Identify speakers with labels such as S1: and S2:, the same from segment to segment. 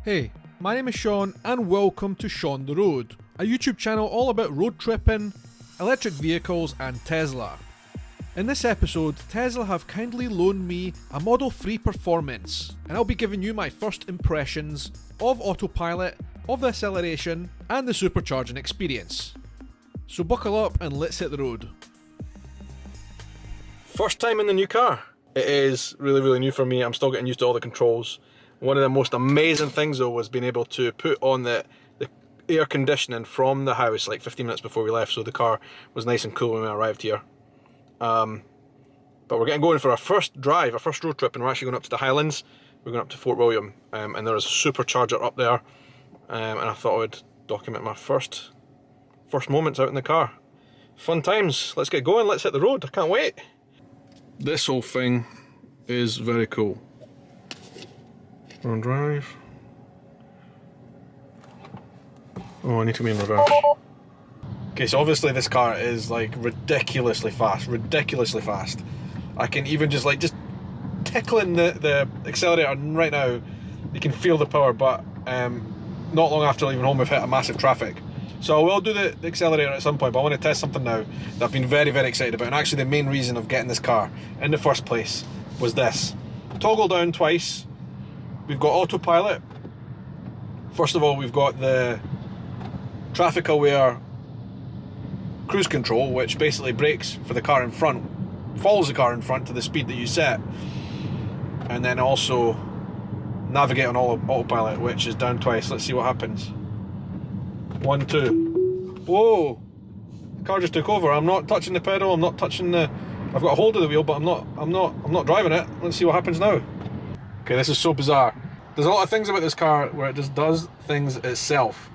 S1: Hey, my name is Sean and welcome to Sean the Road, a YouTube channel all about road tripping, electric vehicles and Tesla. In this episode, Tesla have kindly loaned me a Model 3 Performance, and I'll be giving you my first impressions of Autopilot, of the acceleration and the supercharging experience. So buckle up and let's hit the road.
S2: First time in the new car. It is really new for me. I'm still getting used to all the controls. One of the most amazing things though was being able to put on the air conditioning from the house like 15 minutes before we left, so the car was nice and cool when we arrived here. But we're getting going for our first drive, our first road trip, and we're actually going up to the Highlands. We're going up to Fort William, and there is a supercharger up there, and I thought I would document my first moments out in the car. Fun times. Let's get going, let's hit the road. I can't wait. This whole thing is very cool. On drive. Oh, I need to be in reverse. Okay, so obviously this car is like ridiculously fast. I can even just tickling the accelerator right now, you can feel the power, but not long after leaving home we've hit a massive traffic. So I will do the accelerator at some point, but I want to test something now that I've been very excited about, and actually the main reason of getting this car in the first place was this. Toggle down twice. We've got Autopilot. First of all, we've got the traffic aware cruise control, which basically brakes for the car in front, follows the car in front to the speed that you set, and then also navigate on Autopilot, which is down twice. Let's see what happens. 1, 2. Whoa! The car just took over. I'm not touching the pedal. I'm not touching the. I've got a hold of the wheel, but I'm not driving it. Let's see what happens now. Okay, this is so bizarre. There's a lot of things about this car where it just does things itself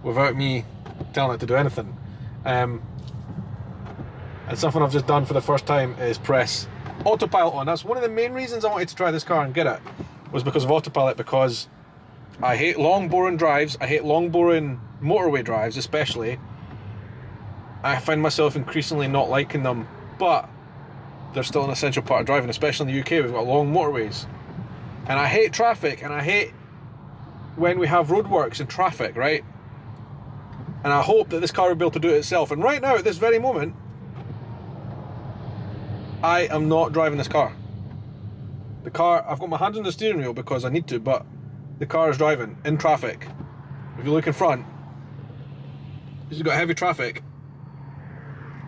S2: without me telling it to do anything. And something I've just done for the first time is press Autopilot on. That's one of the main reasons I wanted to try this car and get it, was because of Autopilot, because I hate long boring drives. I hate long boring motorway drives especially. I find myself increasingly not liking them, but they're still an essential part of driving, especially in the UK. We've got long motorways. And I hate traffic, and I hate when we have roadworks and traffic, right? And I hope that this car will be able to do it itself. And right now, at this very moment, I am not driving this car. The car, I've got my hands on the steering wheel because I need to, but the car is driving in traffic. If you look in front, you've got heavy traffic.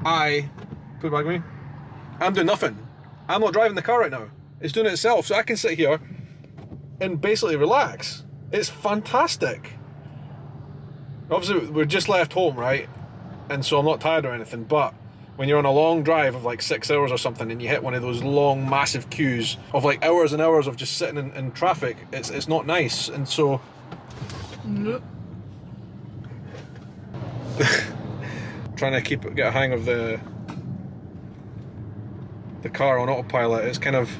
S2: Put it back with me. I'm doing nothing. I'm not driving the car right now. It's doing it itself, so I can sit here and basically relax. It's fantastic. Obviously, we're just left home, right? And so I'm not tired or anything, but when you're on a long drive of like 6 hours or something and you hit one of those long, massive queues of like hours and hours of just sitting in traffic, it's not nice. And so... trying to get a hang of the car on Autopilot, it's kind of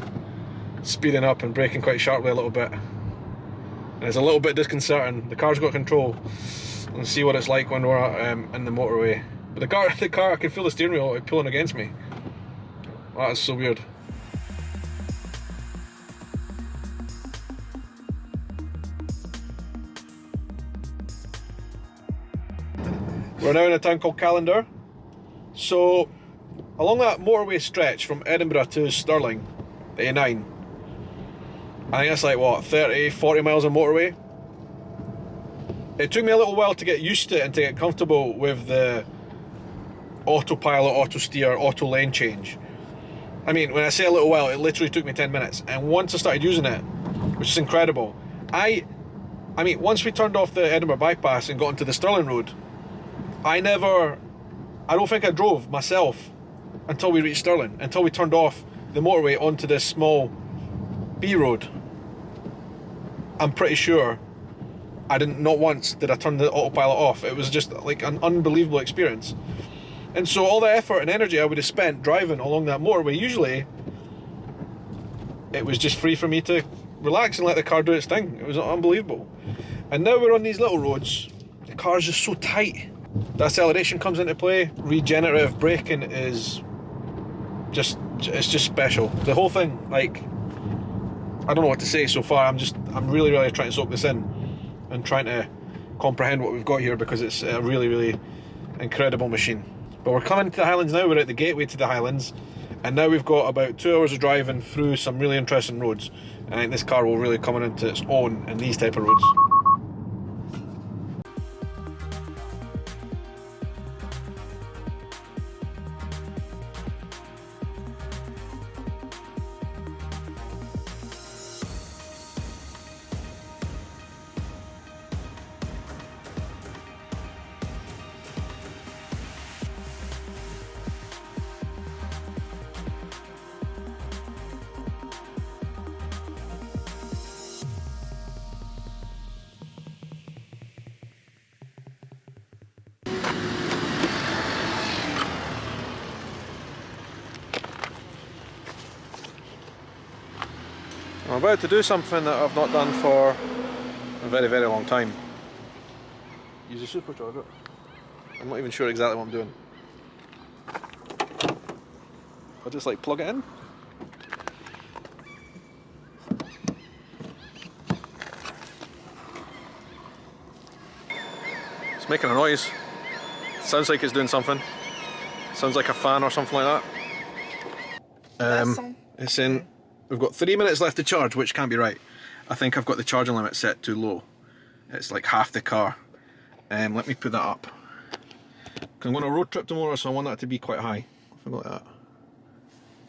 S2: speeding up and braking quite sharply a little bit, and it's a little bit disconcerting. The car's got control, and see what it's like when we're in the motorway. But the car, I can feel the steering wheel pulling against me. That is so weird. We're now in a town called Callander. So along that motorway stretch from Edinburgh to Stirling, the A9, I think it's like what, 30-40 miles of motorway. It took me a little while to get used to it and to get comfortable with the Autopilot, auto steer, auto lane change. I mean, when I say a little while, it literally took me 10 minutes. And once I started using it, which is incredible, I mean, once we turned off the Edinburgh bypass and got into the Stirling road, I don't think I drove myself until we reached Stirling, until we turned off the motorway onto this small B road. I'm pretty sure not once did I turn the Autopilot off. It was just like an unbelievable experience. And so all the effort and energy I would have spent driving along that motorway, usually it was just free for me to relax and let the car do its thing. It was unbelievable. And now we're on these little roads. The car's just so tight. The acceleration comes into play. Regenerative braking is it's just special. The whole thing, like, I don't know what to say so far. I'm really trying to soak this in. and trying to comprehend what we've got here, because it's a really, really incredible machine. But we're coming to the Highlands now. We're at the gateway to the Highlands, and now we've got about 2 hours of driving through some really interesting roads, and I think this car will really come into its own in these type of roads. I'm about to do something that I've not done for a very, very long time. Use a supercharger. I'm not even sure exactly what I'm doing. I'll just like plug it in. It's making a noise. Sounds like it's doing something. Sounds like a fan or something like that. It's in. We've got 3 minutes left to charge, which can't be right. I think I've got the charging limit set too low. It's like half the car. Let me put that up. I'm going on a road trip tomorrow, so I want that to be quite high. Something like that.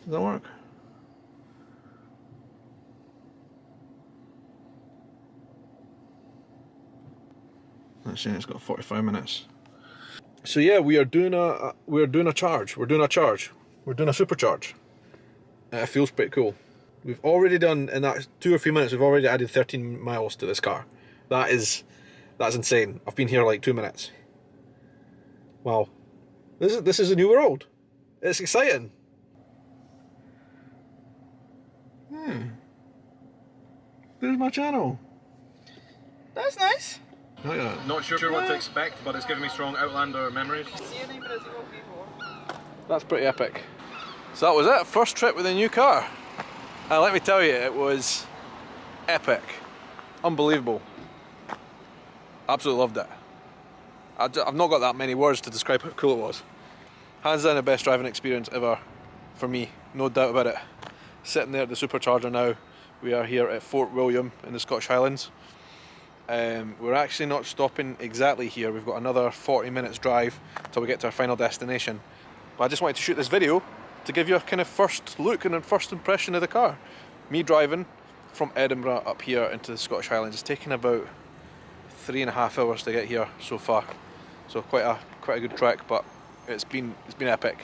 S2: Does that work? That's saying it's got 45 minutes. So yeah, we are doing a charge. We're doing a supercharge. It feels pretty cool. We've already done, in that 2 or 3 minutes, we've already added 13 miles to this car. That's insane. I've been here like 2 minutes. Wow. This is a new world. It's exciting. There's my channel.
S3: That's nice.
S2: Oh, yeah.
S4: Not sure what to expect, but it's giving me strong Outlander memories.
S2: That's pretty epic. So that was it, first trip with a new car. And let me tell you, it was epic. Unbelievable. Absolutely loved it. I've not got that many words to describe how cool it was. Hands down the best driving experience ever for me, no doubt about it. Sitting there at the Supercharger now. We are here at Fort William in the Scottish Highlands. We're actually not stopping exactly here. We've got another 40 minutes drive till we get to our final destination. But I just wanted to shoot this video to give you a kind of first look and a first impression of the car. Me driving from Edinburgh up here into the Scottish Highlands. It's taken about 3.5 hours to get here so far. So quite a good trek, but it's been epic.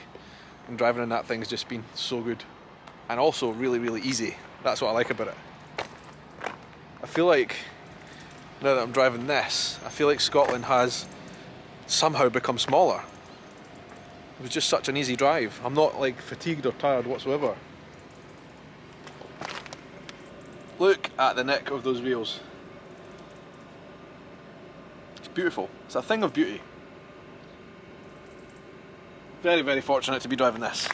S2: And driving in that thing's just been so good. And also really, really easy. That's what I like about it. I feel like, now that I'm driving this, I feel like Scotland has somehow become smaller. It was just such an easy drive. I'm not like fatigued or tired whatsoever. Look at the neck of those wheels. It's beautiful. It's a thing of beauty. Very, very fortunate to be driving this.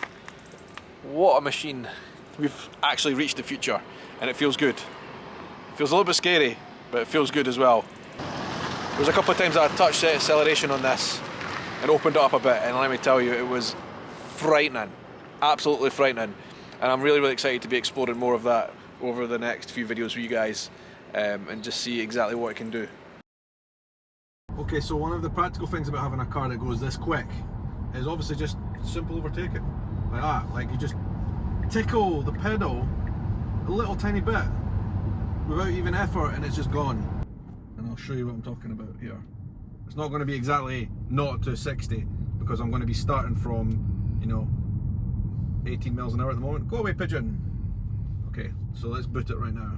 S2: What a machine. We've actually reached the future and it feels good. It feels a little bit scary, but it feels good as well. There was a couple of times I touched the acceleration on this and opened it up a bit, and let me tell you, it was frightening. Absolutely frightening. And I'm really, really excited to be exploring more of that over the next few videos with you guys, and just see exactly what it can do. Okay, so one of the practical things about having a car that goes this quick is obviously just simple overtaking. Like that. Like you just tickle the pedal a little tiny bit without even effort and it's just gone. And I'll show you what I'm talking about here. It's not going to be exactly 0 to 60 because I'm going to be starting from, you know, 18 miles an hour at the moment. Go away, pigeon. Okay, so let's boot it right now.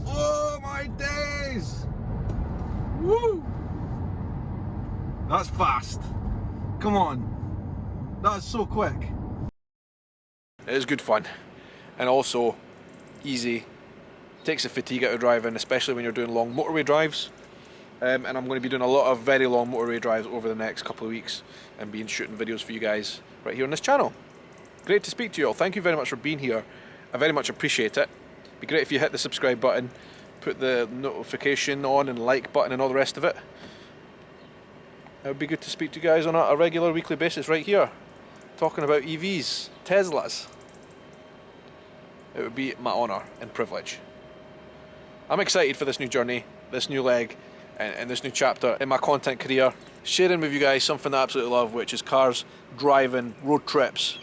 S2: Oh my days! Woo! That's fast. Come on. That's so quick. It is good fun. And also easy. Takes the fatigue out of driving, especially when you're doing long motorway drives. And I'm going to be doing a lot of very long motorway drives over the next couple of weeks and being shooting videos for you guys right here on this channel. Great to speak to you all. Thank you very much for being here. I very much appreciate it. It'd be great if you hit the subscribe button
S1: put the notification on and like button and all the rest of it. It would be good to speak to you guys on a regular weekly basis right here, talking about EVs, Teslas. It would be my honour and privilege. I'm excited for this new journey, this new leg, and this new chapter in my content career. Sharing with you guys something I absolutely love, which is cars, driving, road trips,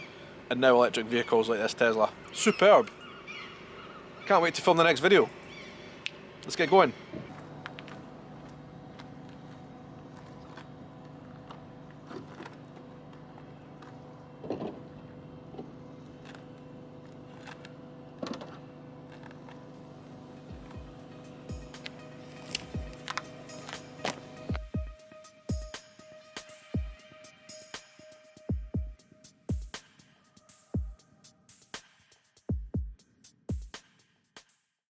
S1: and now electric vehicles like this Tesla. Superb. Can't wait to film the next video. Let's get going.